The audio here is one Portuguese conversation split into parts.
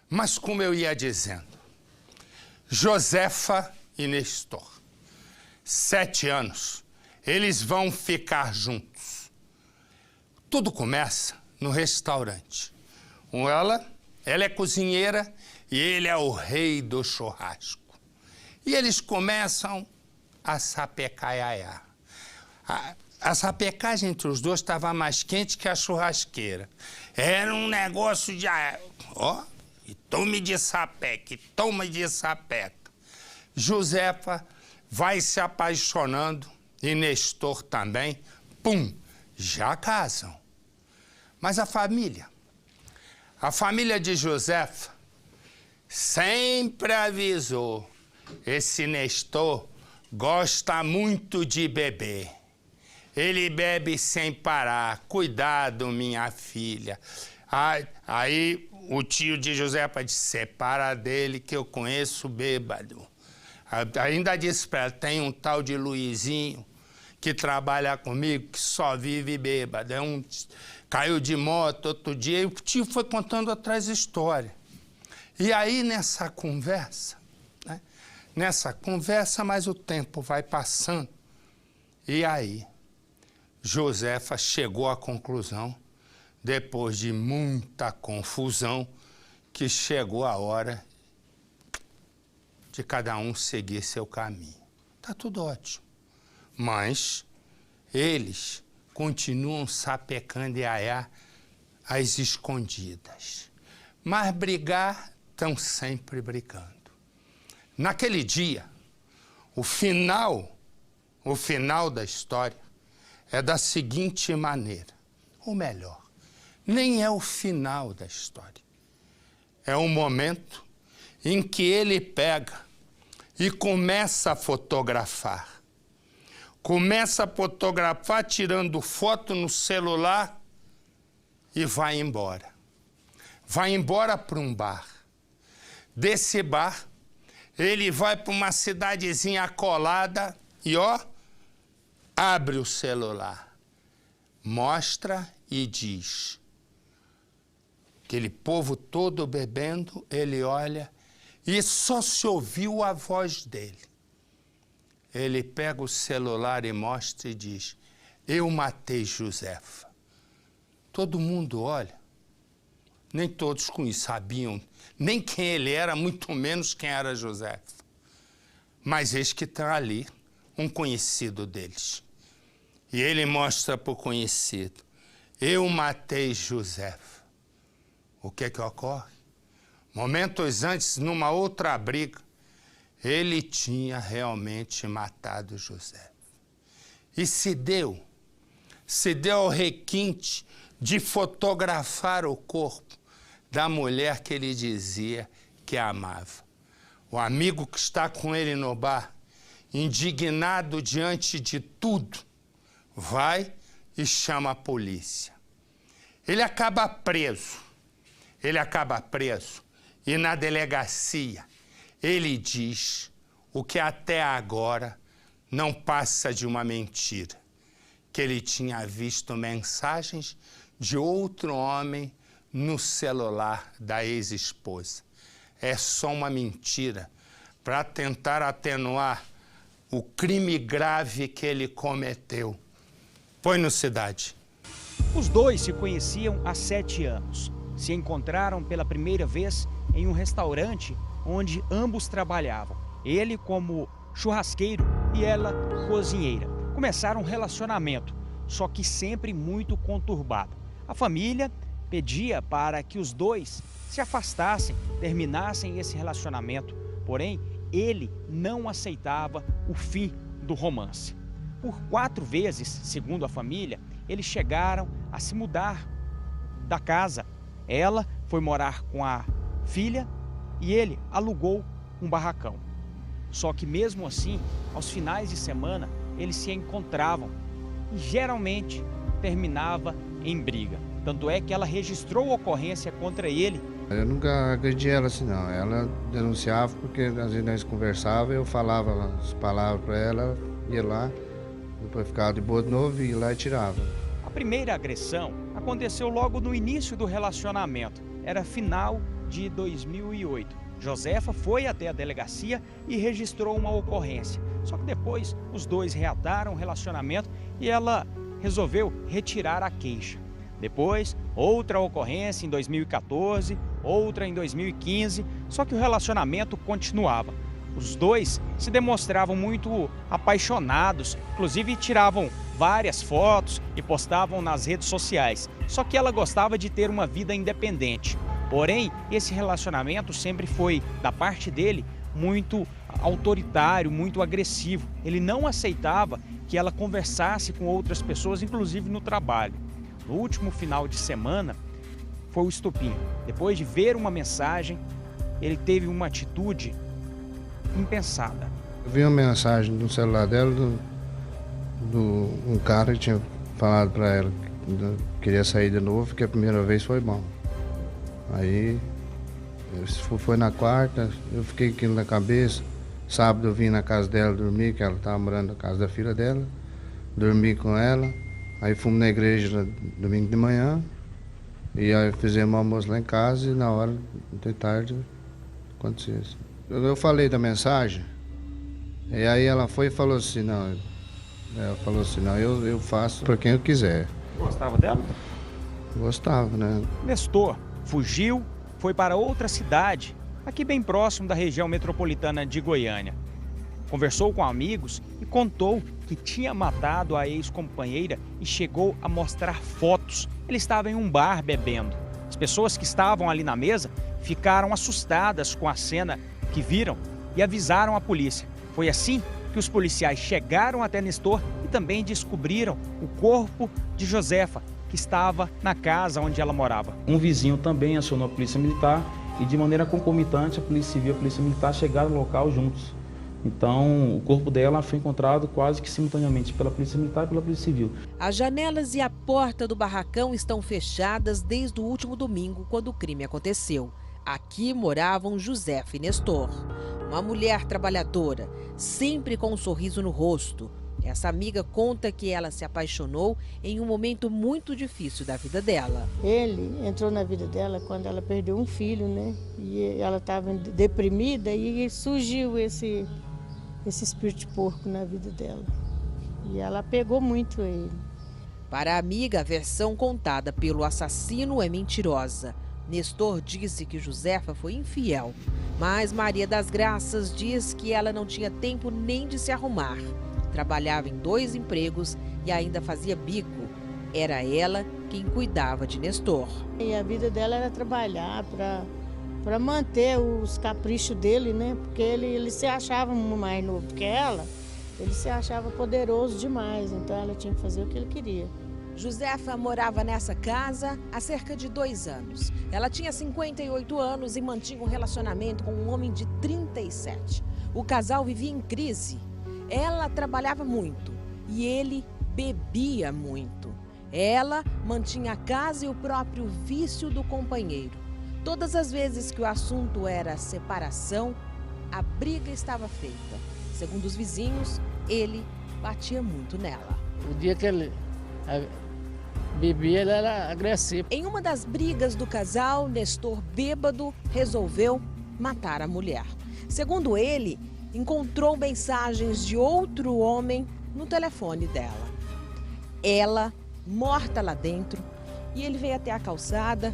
Mas como eu ia dizendo, Josefa e Nestor, 7 anos, eles vão ficar juntos. Tudo começa no restaurante. Ela é cozinheira e ele é o rei do churrasco. E eles começam a sapecaiaiar. A sapecagem entre os dois estava mais quente que a churrasqueira. Era um negócio de... e tome de sapeca, e toma de sapeca. Josefa vai se apaixonando e Nestor também. Pum! Já casam. Mas a família de Josefa sempre avisou: esse Nestor gosta muito de beber. Ele bebe sem parar. Cuidado, minha filha. Aí o tio de Josefa disse: separa dele que eu conheço bêbado. Ainda disse para ela: tem um tal de Luizinho que trabalha comigo, que só vive bêbado. Caiu de moto outro dia, e o tio foi contando outras histórias. E aí, nessa conversa, mas o tempo vai passando. E aí, Josefa chegou à conclusão, depois de muita confusão, que chegou a hora de cada um seguir seu caminho. Tá tudo ótimo. Mas eles continuam sapecando e aiá às escondidas. Mas brigar, estão sempre brigando. Naquele dia, o final da história é da seguinte maneira. Ou melhor, nem é o final da história. É o momento em que ele pega e começa a fotografar. Começa a fotografar, tirando foto no celular e vai embora. Vai embora para um bar. Desse bar, ele vai para uma cidadezinha colada e, abre o celular. Mostra e diz. Aquele povo todo bebendo, ele olha e só se ouviu a voz dele. Ele pega o celular e mostra e diz: eu matei Josefa. Todo mundo olha. Nem todos sabiam nem quem ele era, muito menos quem era Josefa. Mas eis que está ali um conhecido deles. E ele mostra para o conhecido: eu matei Josefa. O que é que ocorre? Momentos antes, numa outra briga, ele tinha realmente matado Josefa. E se deu ao requinte de fotografar o corpo da mulher que ele dizia que amava. O amigo que está com ele no bar, indignado diante de tudo, vai e chama a polícia. Ele acaba preso. E na delegacia, ele diz o que até agora não passa de uma mentira, que ele tinha visto mensagens de outro homem no celular da ex-esposa. É só uma mentira para tentar atenuar o crime grave que ele cometeu. Põe no Cidade. Os dois se conheciam há 7 anos. Se encontraram pela primeira vez em um restaurante onde ambos trabalhavam. Ele como churrasqueiro e ela cozinheira. Começaram um relacionamento, só que sempre muito conturbado. A família pedia para que os dois se afastassem, terminassem esse relacionamento. Porém, ele não aceitava o fim do romance. Por 4 vezes, segundo a família, eles chegaram a se mudar da casa. Ela foi morar com a filha e ele alugou um barracão. Só que mesmo assim, aos finais de semana, eles se encontravam e geralmente terminava em briga. Tanto é que ela registrou ocorrência contra ele. Eu nunca agredi ela assim não. Ela denunciava porque às vezes nós conversávamos, eu falava as palavras para ela, ia lá, depois ficava de boa de novo, ia lá e tirava. A primeira agressão aconteceu logo no início do relacionamento. Era final de 2008. Josefa foi até a delegacia e registrou uma ocorrência. Só que depois os dois reataram o relacionamento e ela resolveu retirar a queixa. Depois, outra ocorrência em 2014, outra em 2015, só que o relacionamento continuava. Os dois se demonstravam muito apaixonados, inclusive tiravam várias fotos e postavam nas redes sociais. Só que ela gostava de ter uma vida independente. Porém, esse relacionamento sempre foi, da parte dele, muito autoritário, muito agressivo. Ele não aceitava que ela conversasse com outras pessoas, inclusive no trabalho. No último final de semana, foi o estopim. Depois de ver uma mensagem, ele teve uma atitude impensada. Eu vi uma mensagem no celular dela, um cara que tinha falado para ela que queria sair de novo, que a primeira vez foi bom. Aí, foi na quarta, eu fiquei aquilo na cabeça. Sábado eu vim na casa dela dormir, que ela estava morando na casa da filha dela. Dormi com ela. Aí fomos na igreja no domingo de manhã. E aí fizemos almoço lá em casa e na hora de tarde aconteceu isso. Eu falei da mensagem, e aí ela foi e falou assim, não, eu faço para quem eu quiser. Gostava dela? Gostava, né? Nestor fugiu, foi para outra cidade, aqui bem próximo da região metropolitana de Goiânia. Conversou com amigos e contou que tinha matado a ex-companheira e chegou a mostrar fotos. Ele estava em um bar bebendo. As pessoas que estavam ali na mesa ficaram assustadas com a cena que viram e avisaram a polícia. Foi assim que os policiais chegaram até Nestor e também descobriram o corpo de Josefa, que estava na casa onde ela morava. Um vizinho também acionou a polícia militar e de maneira concomitante a polícia civil e a polícia militar chegaram no local juntos. Então, o corpo dela foi encontrado quase que simultaneamente pela polícia militar e pela polícia civil. As janelas e a porta do barracão estão fechadas desde o último domingo, quando o crime aconteceu. Aqui moravam Josefa e Nestor. Uma mulher trabalhadora, sempre com um sorriso no rosto. Essa amiga conta que ela se apaixonou em um momento muito difícil da vida dela. Ele entrou na vida dela quando ela perdeu um filho, né? E ela estava deprimida e surgiu esse espírito de porco na vida dela. E ela pegou muito ele. Para a amiga, a versão contada pelo assassino é mentirosa. Nestor disse que Josefa foi infiel, mas Maria das Graças diz que ela não tinha tempo nem de se arrumar. Trabalhava em 2 empregos e ainda fazia bico. Era ela quem cuidava de Nestor. E a vida dela era trabalhar para manter os caprichos dele, né? Porque ele se achava mais novo que ela, ele se achava poderoso demais, então ela tinha que fazer o que ele queria. Josefa morava nessa casa há cerca de 2 anos. Ela tinha 58 anos e mantinha um relacionamento com um homem de 37. O casal vivia em crise. Ela trabalhava muito e ele bebia muito. Ela mantinha a casa e o próprio vício do companheiro. Todas as vezes que o assunto era separação, a briga estava feita. Segundo os vizinhos, ele batia muito nela. O dia que ele bebia, ele era agressivo. Em uma das brigas do casal, Nestor, bêbado, resolveu matar a mulher. Segundo ele, encontrou mensagens de outro homem no telefone dela. Ela, morta lá dentro, e ele veio até a calçada,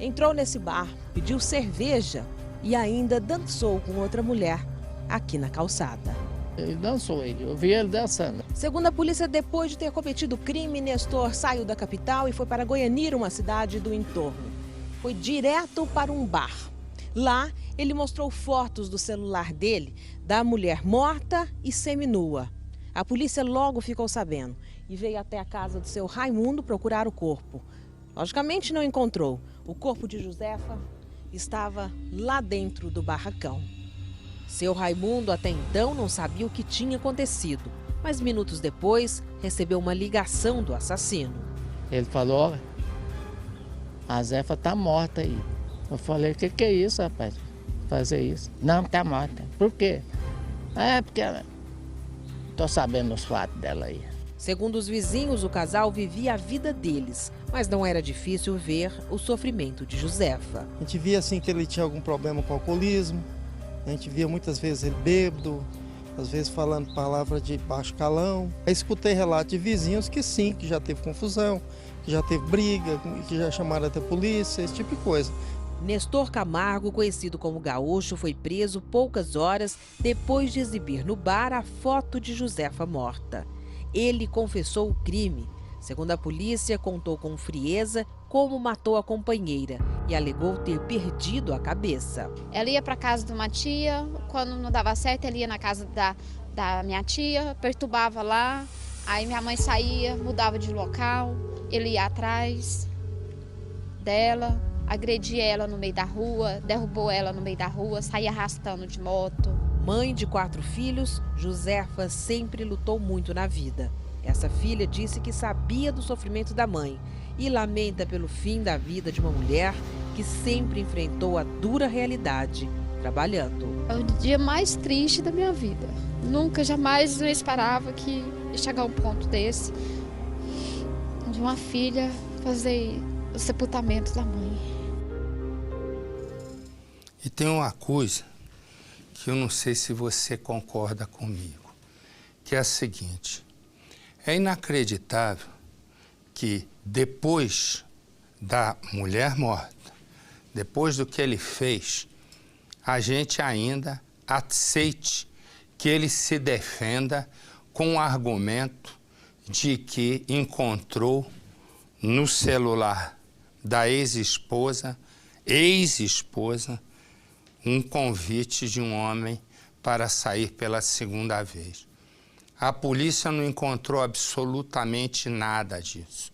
entrou nesse bar, pediu cerveja e ainda dançou com outra mulher aqui na calçada. Ele dançou, eu vi ele dançando. Segundo a polícia, depois de ter cometido o crime, Nestor saiu da capital e foi para Goianira, uma cidade do entorno. Foi direto para um bar. Lá, ele mostrou fotos do celular dele, da mulher morta e seminua. A polícia logo ficou sabendo e veio até a casa do seu Raimundo procurar o corpo. Logicamente não encontrou. O corpo de Josefa estava lá dentro do barracão. Seu Raimundo até então não sabia o que tinha acontecido, mas minutos depois recebeu uma ligação do assassino. Ele falou, a Zefa tá morta aí. Eu falei, o que é isso, rapaz? Fazer isso? Não, tá morta. Por quê? Porque tô sabendo os fatos dela aí. Segundo os vizinhos, o casal vivia a vida deles. mas não era difícil ver o sofrimento de Josefa. A gente via assim que ele tinha algum problema com alcoolismo, a gente via muitas vezes ele bêbado, às vezes falando palavras de baixo calão. Eu escutei relatos de vizinhos que sim, que já teve confusão, que já teve briga, que já chamaram até polícia, esse tipo de coisa. Nestor Camargo, conhecido como Gaúcho, foi preso poucas horas depois de exibir no bar a foto de Josefa morta. Ele confessou o crime. Segundo a polícia, contou com frieza como matou a companheira e alegou ter perdido a cabeça. Ela ia para casa de uma tia, quando não dava certo, ela ia na casa da minha tia, perturbava lá, aí minha mãe saía, mudava de local, ele ia atrás dela, agredia ela no meio da rua, derrubou ela no meio da rua, saía arrastando de moto. Mãe de 4 filhos, Josefa sempre lutou muito na vida. Essa filha disse que sabia do sofrimento da mãe e lamenta pelo fim da vida de uma mulher que sempre enfrentou a dura realidade, trabalhando. É o dia mais triste da minha vida. Nunca, jamais eu esperava que ia chegar a um ponto desse, de uma filha fazer o sepultamento da mãe. E tem uma coisa que eu não sei se você concorda comigo, que é a seguinte: é inacreditável que depois da mulher morta, depois do que ele fez, a gente ainda aceite que ele se defenda com o argumento de que encontrou no celular da ex-esposa, um convite de um homem para sair pela segunda vez. A polícia não encontrou absolutamente nada disso.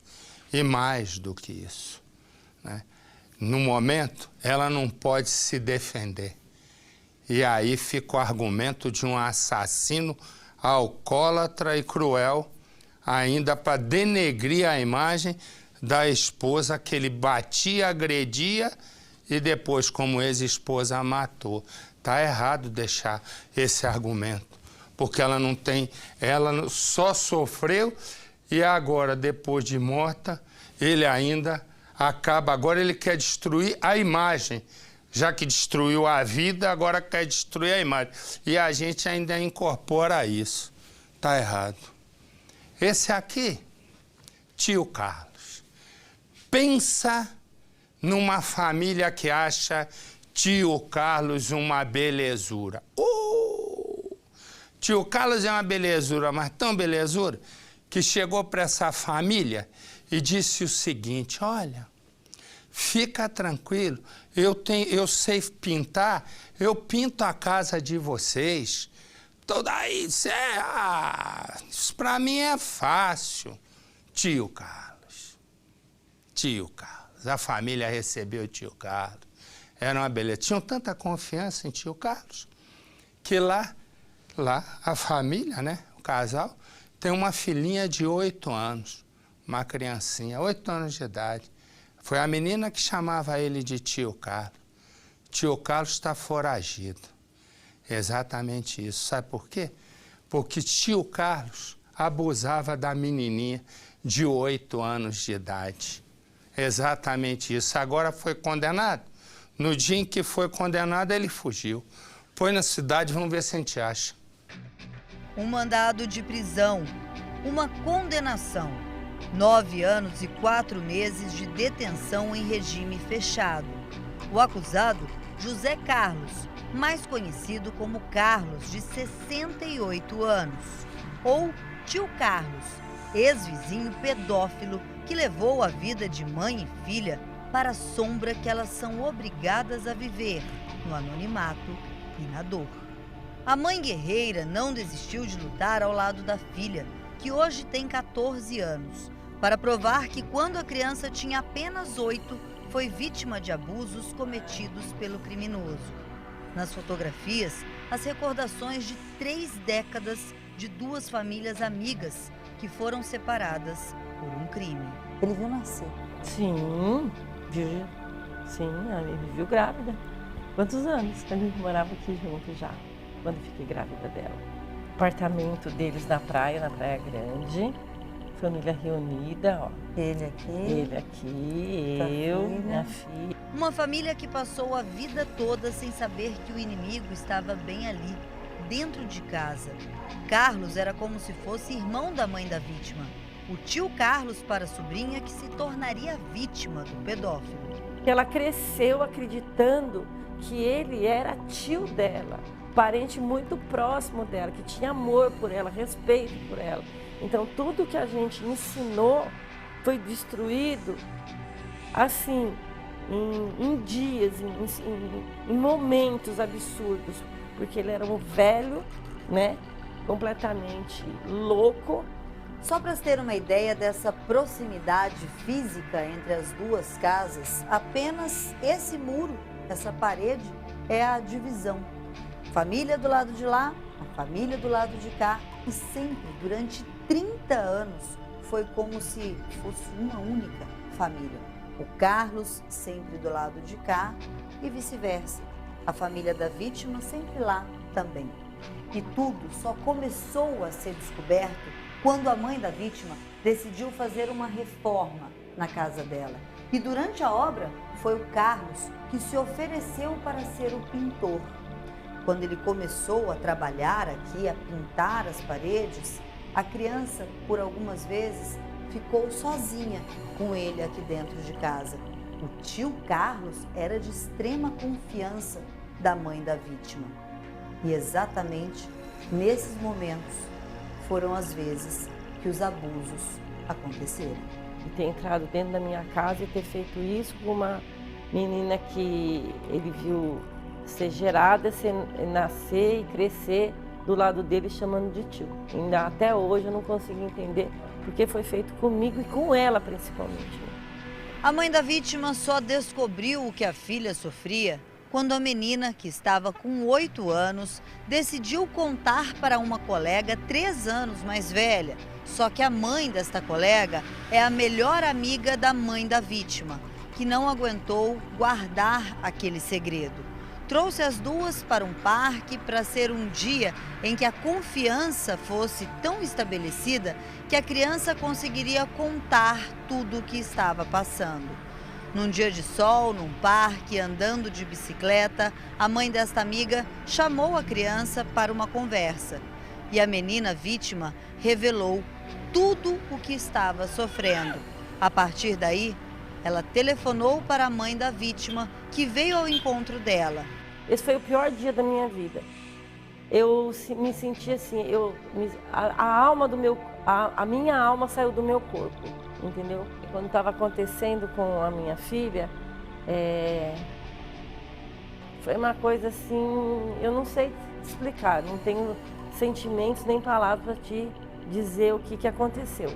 E mais do que isso, né? No momento, ela não pode se defender. E aí fica o argumento de um assassino alcoólatra e cruel, ainda para denegrir a imagem da esposa que ele batia, agredia e depois, como ex-esposa, matou. Está errado deixar esse argumento, porque ela não tem, ela só sofreu e agora, depois de morta, ele ainda acaba, agora ele quer destruir a imagem. Já que destruiu a vida, agora quer destruir a imagem. E a gente ainda incorpora isso. Está errado. Esse aqui, tio Carlos. Pensa numa família que acha tio Carlos uma belezura. Tio Carlos é uma belezura, mas tão belezura, que chegou para essa família e disse o seguinte: olha, fica tranquilo, eu sei pintar, eu pinto a casa de vocês. Isso para mim é fácil. Tio Carlos, a família recebeu o tio Carlos. Era uma beleza. Tinham tanta confiança em tio Carlos que lá a família, né, o casal, tem uma filhinha de 8 anos, uma criancinha, 8 anos de idade. Foi a menina que chamava ele de tio Carlos. Tio Carlos está foragido. Exatamente isso. Sabe por quê? Porque tio Carlos abusava da menininha de 8 anos de idade. Exatamente isso. Agora foi condenado. No dia em que foi condenado, ele fugiu. Foi na cidade, vamos ver se a gente acha. Um mandado de prisão, uma condenação. 9 anos e 4 meses de detenção em regime fechado. O acusado, José Carlos, mais conhecido como Carlos, de 68 anos. Ou tio Carlos, ex-vizinho pedófilo que levou a vida de mãe e filha para a sombra que elas são obrigadas a viver, no anonimato e na dor. A mãe guerreira não desistiu de lutar ao lado da filha, que hoje tem 14 anos, para provar que quando a criança tinha apenas 8, foi vítima de abusos cometidos pelo criminoso. Nas fotografias, as recordações de 3 décadas de 2 famílias amigas que foram separadas por um crime. Ele viu nascer? Sim, viu. Sim, ele viu grávida. Quantos anos? Ele morava aqui junto já, quando fiquei grávida dela. O apartamento deles na Praia Grande, família reunida, ó. Ele aqui. Ele aqui, eu, minha filha. Uma família que passou a vida toda sem saber que o inimigo estava bem ali, dentro de casa. Carlos era como se fosse irmão da mãe da vítima. O tio Carlos para a sobrinha que se tornaria vítima do pedófilo. Ela cresceu acreditando que ele era tio dela, parente muito próximo dela, que tinha amor por ela, respeito por ela. Então tudo que a gente ensinou foi destruído assim, em dias, em momentos absurdos, porque ele era um velho, né, completamente louco. Só para ter uma ideia dessa proximidade física entre as duas casas, apenas esse muro, essa parede, é a divisão. Família do lado de lá, a família do lado de cá, e sempre, durante 30 anos, foi como se fosse uma única família. O Carlos sempre do lado de cá e vice-versa. A família da vítima sempre lá também. E tudo só começou a ser descoberto quando a mãe da vítima decidiu fazer uma reforma na casa dela. E durante a obra, foi o Carlos que se ofereceu para ser o pintor. Quando ele começou a trabalhar aqui, a pintar as paredes, a criança, por algumas vezes, ficou sozinha com ele aqui dentro de casa. O tio Carlos era de extrema confiança da mãe da vítima. E exatamente nesses momentos foram as vezes que os abusos aconteceram. E ter entrado dentro da minha casa e ter feito isso com uma menina que ele viu ser gerada, nascer e crescer do lado dele chamando de tio. Ainda até hoje eu não consigo entender porque foi feito comigo e com ela principalmente. A mãe da vítima só descobriu o que a filha sofria quando a menina, que estava com 8 anos, decidiu contar para uma colega 3 anos mais velha. Só que a mãe desta colega é a melhor amiga da mãe da vítima, que não aguentou guardar aquele segredo. Trouxe as duas para um parque para ser um dia em que a confiança fosse tão estabelecida que a criança conseguiria contar tudo o que estava passando. Num dia de sol, num parque, andando de bicicleta, a mãe desta amiga chamou a criança para uma conversa. E a menina vítima revelou tudo o que estava sofrendo. A partir daí, ela telefonou para a mãe da vítima, que veio ao encontro dela. Esse foi o pior dia da minha vida. Eu me senti assim, a minha alma saiu do meu corpo, entendeu? E quando estava acontecendo com a minha filha, foi uma coisa assim, eu não sei explicar, não tenho sentimentos nem palavras para te dizer o que aconteceu.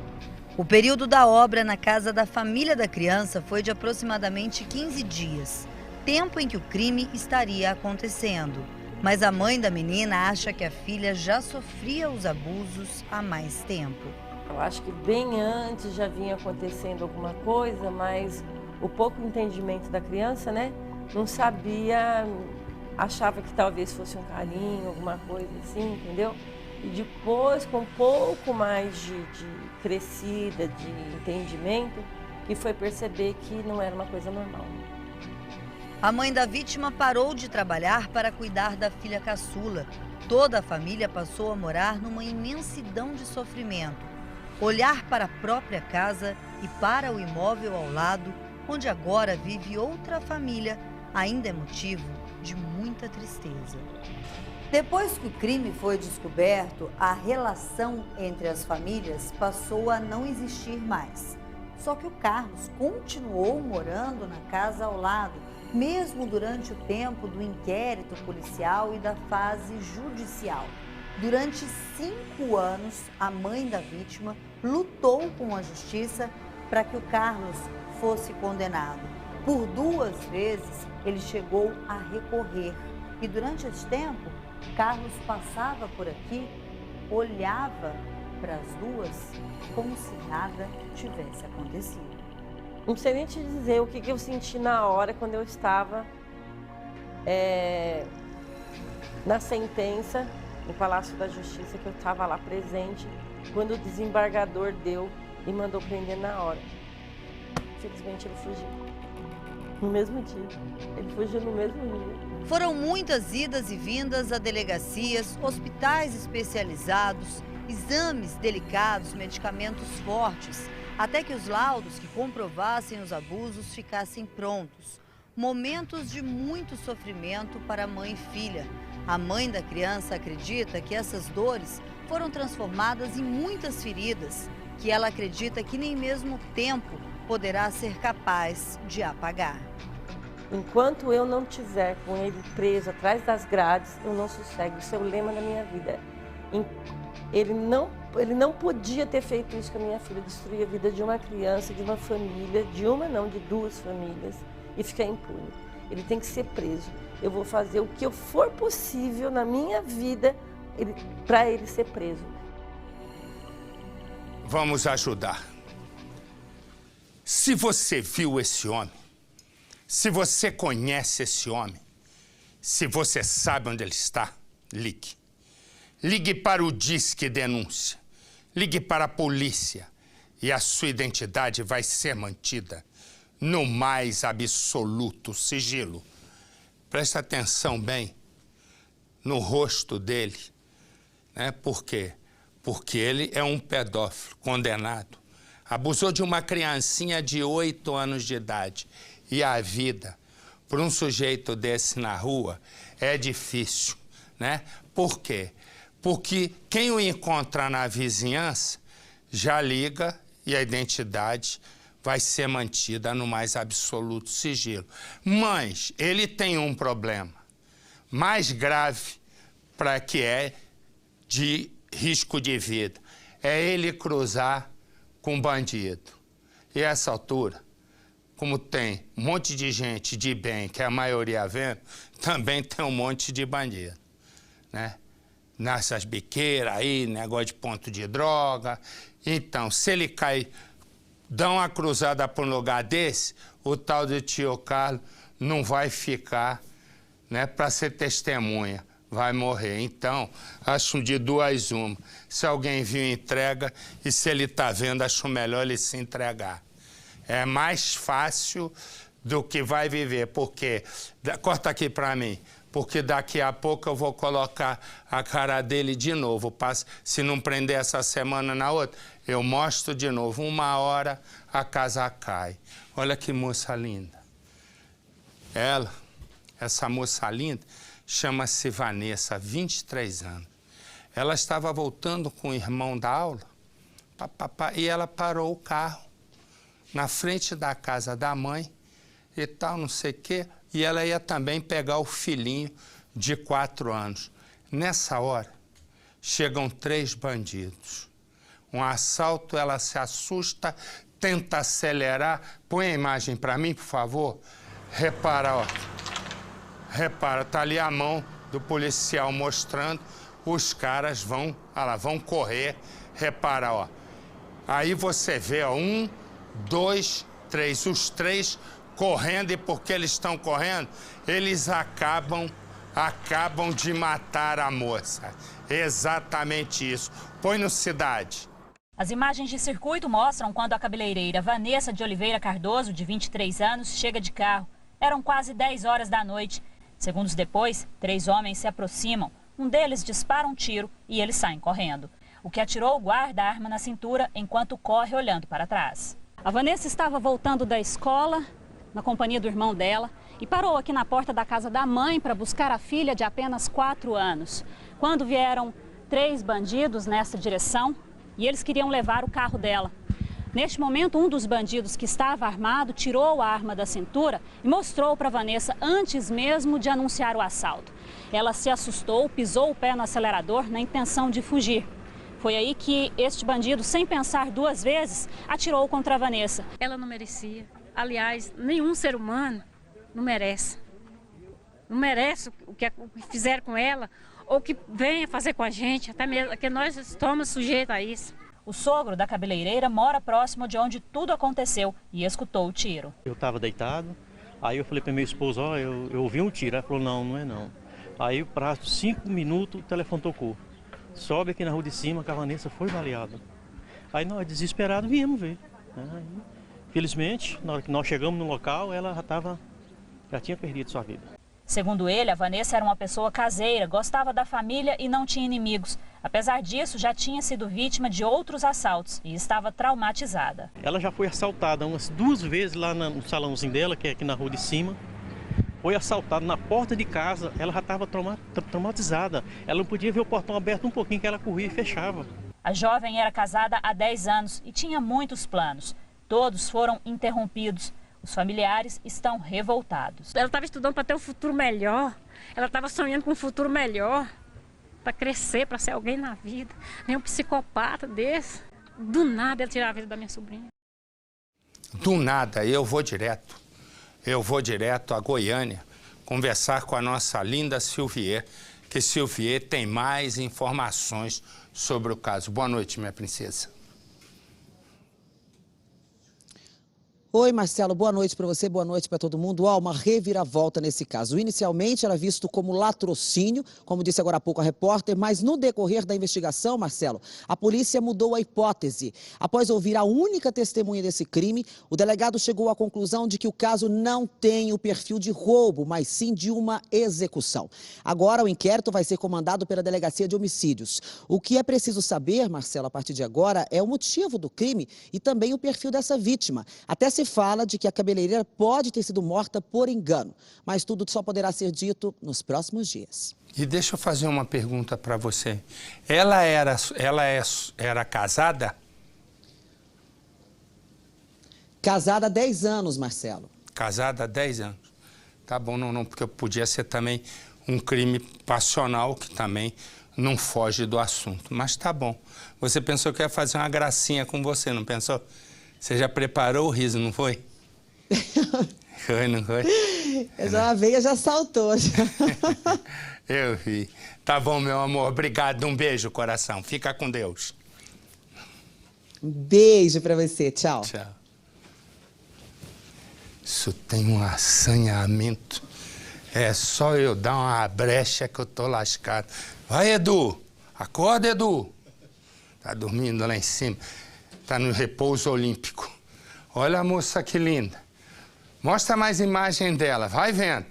O período da obra na casa da família da criança foi de aproximadamente 15 dias, tempo em que o crime estaria acontecendo. Mas a mãe da menina acha que a filha já sofria os abusos há mais tempo. Eu acho que bem antes já vinha acontecendo alguma coisa, mas o pouco entendimento da criança, né, não sabia, achava que talvez fosse um carinho, alguma coisa assim, entendeu? E depois, com um pouco mais de crescida, de entendimento, que foi perceber que não era uma coisa normal. A mãe da vítima parou de trabalhar para cuidar da filha caçula. Toda a família passou a morar numa imensidão de sofrimento. Olhar para a própria casa e para o imóvel ao lado, onde agora vive outra família, ainda é motivo de muita tristeza. Depois que o crime foi descoberto, a relação entre as famílias passou a não existir mais. Só que o Carlos continuou morando na casa ao lado, mesmo durante o tempo do inquérito policial e da fase judicial. Durante 5 anos, a mãe da vítima lutou com a justiça para que o Carlos fosse condenado. Por 2 vezes, ele chegou a recorrer. E durante esse tempo, Carlos passava por aqui, olhava para as duas como se nada tivesse acontecido. Não sei nem te dizer o que eu senti na hora quando eu estava na sentença, no Palácio da Justiça, que eu estava lá presente, quando o desembargador deu e mandou prender na hora. Infelizmente ele fugiu. No mesmo dia. Ele fugiu no mesmo dia. Foram muitas idas e vindas a delegacias, hospitais especializados, exames delicados, medicamentos fortes, até que os laudos que comprovassem os abusos ficassem prontos. Momentos de muito sofrimento para mãe e filha. A mãe da criança acredita que essas dores foram transformadas em muitas feridas, que ela acredita que nem mesmo o tempo poderá ser capaz de apagar. Enquanto eu não estiver com ele preso atrás das grades, eu não sossego. Isso é o lema da minha vida. Ele não podia ter feito isso com a minha filha, destruir a vida de uma criança, de uma família, de uma não, de duas famílias, e ficar impune. Ele tem que ser preso. Eu vou fazer o que for possível na minha vida para ele ser preso. Vamos ajudar. Se você viu esse homem, se você conhece esse homem, se você sabe onde ele está, ligue. Ligue para o Disque Denúncia. Ligue para a polícia e a sua identidade vai ser mantida no mais absoluto sigilo. Presta atenção bem no rosto dele, né? Por quê? Porque ele é um pedófilo condenado. Abusou de uma criancinha de 8 anos de idade. E a vida, para um sujeito desse na rua, é difícil, né? Por quê? Porque quem o encontra na vizinhança já liga e a identidade vai ser mantida no mais absoluto sigilo. Mas ele tem um problema mais grave para que é de risco de vida. É ele cruzar com bandido. E a essa altura, como tem um monte de gente de bem, que é a maioria vendo, também tem um monte de bandido, né? Nessas biqueiras aí, negócio de ponto de droga. Então, se ele cair, dá uma cruzada para um lugar desse, o tal do tio Carlos não vai ficar, né, para ser testemunha, vai morrer. Então, acho de duas uma. Se alguém viu, entrega, e se ele está vendo, acho melhor ele se entregar. É mais fácil do que vai viver, porque... Corta aqui para mim. Porque daqui a pouco eu vou colocar a cara dele de novo. Se não prender essa semana na outra, eu mostro de novo. 1 hora a casa cai. Olha que moça linda. Essa moça linda, chama-se Vanessa, 23 anos. Ela estava voltando com o irmão da aula, e ela parou o carro na frente da casa da mãe e tal, não sei o quê. E ela ia também pegar o filhinho de 4 anos. Nessa hora, chegam 3 bandidos. Um assalto, ela se assusta, tenta acelerar. Põe a imagem para mim, por favor. Repara, ó. Repara, tá ali a mão do policial mostrando. Os caras vão correr. Repara, ó. Aí você vê, ó, 1, 2, 3. Os 3 correndo, e porque eles estão correndo, eles acabam de matar a moça. Exatamente isso. Põe no Cidade. As imagens de circuito mostram quando a cabeleireira Vanessa de Oliveira Cardoso, de 23 anos, chega de carro. Eram quase 10 horas da noite. Segundos depois, 3 homens se aproximam. Um deles dispara um tiro e eles saem correndo. O que atirou guarda a arma na cintura enquanto corre olhando para trás. A Vanessa estava voltando da escola, na companhia do irmão dela, e parou aqui na porta da casa da mãe para buscar a filha de apenas 4 anos. Quando vieram 3 bandidos nessa direção, e eles queriam levar o carro dela. Neste momento, um dos bandidos que estava armado tirou a arma da cintura e mostrou para Vanessa antes mesmo de anunciar o assalto. Ela se assustou, pisou o pé no acelerador na intenção de fugir. Foi aí que este bandido, sem pensar 2 vezes, atirou contra a Vanessa. Ela não merecia. Aliás, nenhum ser humano não merece. Não merece o que fizeram com ela ou que venha fazer com a gente, até mesmo que nós estamos sujeitos a isso. O sogro da cabeleireira mora próximo de onde tudo aconteceu e escutou o tiro. Eu estava deitado, aí eu falei para minha esposa, ó, eu ouvi um tiro. Ela falou, não é não. Aí, para 5 minutos, o telefone tocou. Sobe aqui na rua de cima que a Vanessa foi baleada. Aí nós, desesperados, viemos ver. Aí, felizmente, na hora que nós chegamos no local, ela já tinha perdido sua vida. Segundo ele, a Vanessa era uma pessoa caseira, gostava da família e não tinha inimigos. Apesar disso, já tinha sido vítima de outros assaltos e estava traumatizada. Ela já foi assaltada umas 2 vezes lá no salãozinho dela, que é aqui na rua de cima. Foi assaltada na porta de casa, ela já estava traumatizada. Ela não podia ver o portão aberto um pouquinho, que ela corria e fechava. A jovem era casada há 10 anos e tinha muitos planos. Todos foram interrompidos. Os familiares estão revoltados. Ela estava estudando para ter um futuro melhor. Ela estava sonhando com um futuro melhor. Para crescer, para ser alguém na vida. Nem um psicopata desse. Do nada ela tirar a vida da minha sobrinha. Do nada, eu vou direto a Goiânia conversar com a nossa linda Silvier, que Silvier tem mais informações sobre o caso. Boa noite, minha princesa. Oi, Marcelo, boa noite para você, boa noite para todo mundo. Uma reviravolta nesse caso. Inicialmente era visto como latrocínio, como disse agora há pouco a repórter, mas no decorrer da investigação, Marcelo, a polícia mudou a hipótese. Após ouvir a única testemunha desse crime, o delegado chegou à conclusão de que o caso não tem o perfil de roubo, mas sim de uma execução. Agora o inquérito vai ser comandado pela Delegacia de Homicídios. O que é preciso saber, Marcelo, a partir de agora, é o motivo do crime e também o perfil dessa vítima. Até se fala de que a cabeleireira pode ter sido morta por engano, mas tudo só poderá ser dito nos próximos dias. E deixa eu fazer uma pergunta para você. Ela era casada? Casada há 10 anos, Marcelo. Casada há 10 anos. Tá bom, não, porque podia ser também um crime passional que também não foge do assunto. Mas tá bom. Você pensou que ia fazer uma gracinha com você, não pensou? Você já preparou o riso, não foi? Foi, não foi? Essa veia já saltou. Eu vi. Tá bom, meu amor. Obrigado. Um beijo, coração. Fica com Deus. Um beijo pra você. Tchau. Tchau. Isso tem um assanhamento. É só eu dar uma brecha que eu tô lascado. Vai, Edu. Acorda, Edu. Tá dormindo lá em cima. Tá no repouso olímpico. Olha a moça que linda. Mostra mais imagem dela, vai vendo.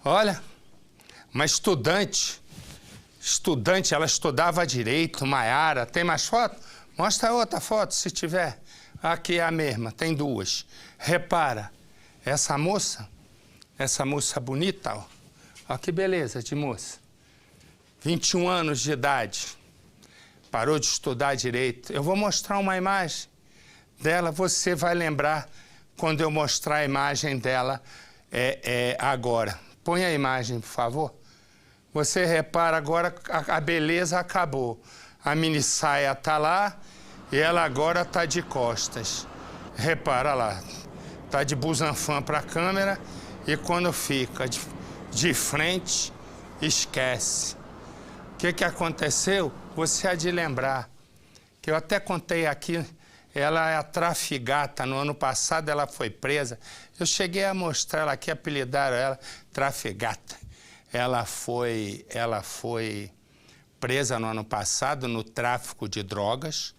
Olha, uma estudante, ela estudava direito, Maiara. Tem mais foto? Mostra outra foto, se tiver. Aqui é a mesma, tem 2. Repara, essa moça bonita, ó. Ó que beleza de moça. 21 anos de idade. Parou de estudar direito. Eu vou mostrar uma imagem dela, você vai lembrar quando eu mostrar a imagem dela agora. Põe a imagem, por favor. Você repara agora, a beleza acabou. A mini saia tá lá e ela agora tá de costas. Repara lá, tá de busanfã para a câmera e quando fica de frente, esquece. O que aconteceu? Você há de lembrar que eu até contei aqui, ela é a traficata. No ano passado ela foi presa. Eu cheguei a mostrar ela aqui, apelidaram ela traficata. Ela foi presa no ano passado no tráfico de drogas,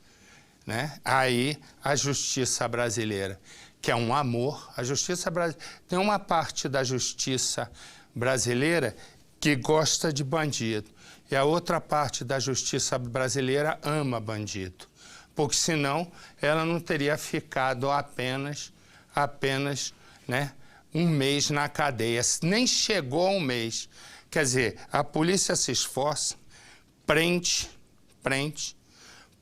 né? Aí a justiça brasileira, que é um amor, a justiça brasileira, tem uma parte da justiça brasileira que gosta de bandido. E a outra parte da justiça brasileira ama bandido. Porque senão ela não teria ficado apenas né, um mês na cadeia. Nem chegou a um mês. Quer dizer, a polícia se esforça, prende,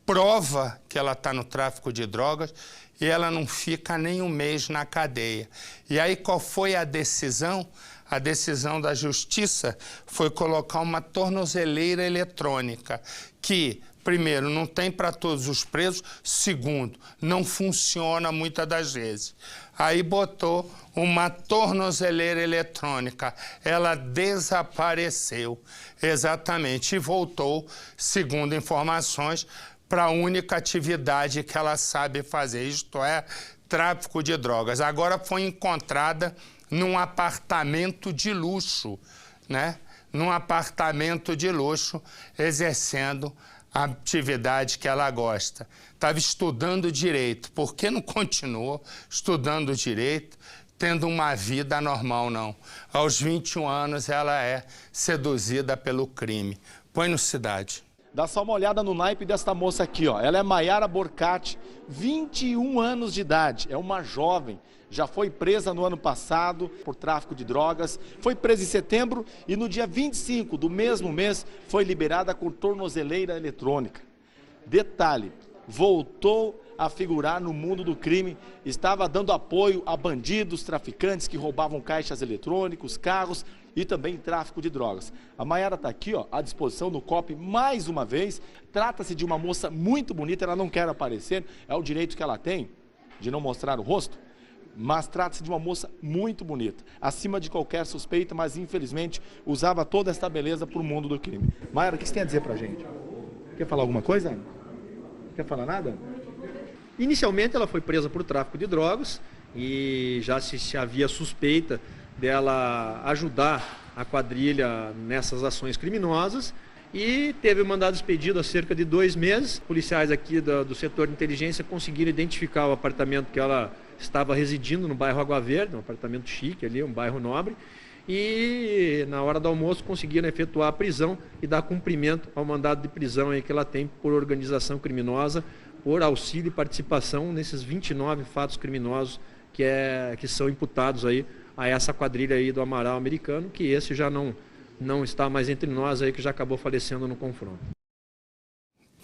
prova que ela está no tráfico de drogas e ela não fica nem um mês na cadeia. E aí qual foi a decisão? A decisão da justiça foi colocar uma tornozeleira eletrônica que, primeiro, não tem para todos os presos, segundo, não funciona muitas das vezes. Aí botou uma tornozeleira eletrônica, ela desapareceu, exatamente, e voltou, segundo informações, para a única atividade que ela sabe fazer, isto é, tráfico de drogas. Agora foi encontrada num apartamento de luxo, né? Num apartamento de luxo, exercendo a atividade que ela gosta. Estava estudando direito. Por que não continuou estudando direito, tendo uma vida normal, não? Aos 21 anos, ela é seduzida pelo crime. Põe no Cidade. Dá só uma olhada no naipe desta moça aqui, ó. Ela é Maiara Borcati, 21 anos de idade. É uma jovem. Já foi presa no ano passado por tráfico de drogas. Foi presa em setembro e no dia 25 do mesmo mês foi liberada com tornozeleira eletrônica. Detalhe, voltou a figurar no mundo do crime. Estava dando apoio a bandidos, traficantes que roubavam caixas eletrônicos, carros e também tráfico de drogas. A Maiara está aqui, ó, à disposição do COP mais uma vez. Trata-se de uma moça muito bonita, ela não quer aparecer, é o direito que ela tem de não mostrar o rosto, mas trata-se de uma moça muito bonita, acima de qualquer suspeita, mas infelizmente usava toda esta beleza para o mundo do crime. Maiara, o que você tem a dizer pra gente? Quer falar alguma coisa? Quer falar nada? Inicialmente ela foi presa por tráfico de drogas e já se havia suspeita dela ajudar a quadrilha nessas ações criminosas e teve o mandado expedido há cerca de 2 meses. Policiais aqui do setor de inteligência conseguiram identificar o apartamento que ela estava residindo no bairro Água Verde, um apartamento chique ali, um bairro nobre, e na hora do almoço conseguiram efetuar a prisão e dar cumprimento ao mandado de prisão aí que ela tem por organização criminosa, por auxílio e participação nesses 29 fatos criminosos que são imputados aí a essa quadrilha aí do Amaral americano, que esse já não está mais entre nós aí, que já acabou falecendo no confronto.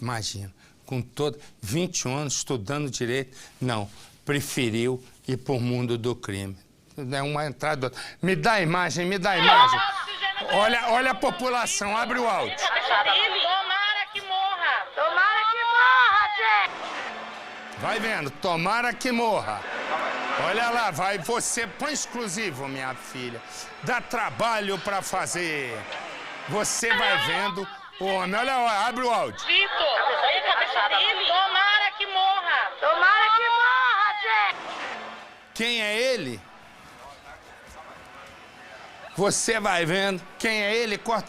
Imagina, com todo 21 anos estudando direito, não, preferiu ir para o mundo do crime. É uma entrada. Me dá a imagem, me dá a imagem. Olha a população, abre o áudio. Tomara que morra! Tomara que morra, gente! Vai vendo, tomara que morra. Olha lá, vai você, põe exclusivo, minha filha. Dá trabalho para fazer. Você vai vendo o homem. Olha lá, abre o áudio. Vitor, olha a cabeça dele. Tomara que morra! Tomara que morra, gente! Quem é ele? Você vai vendo quem é ele, corta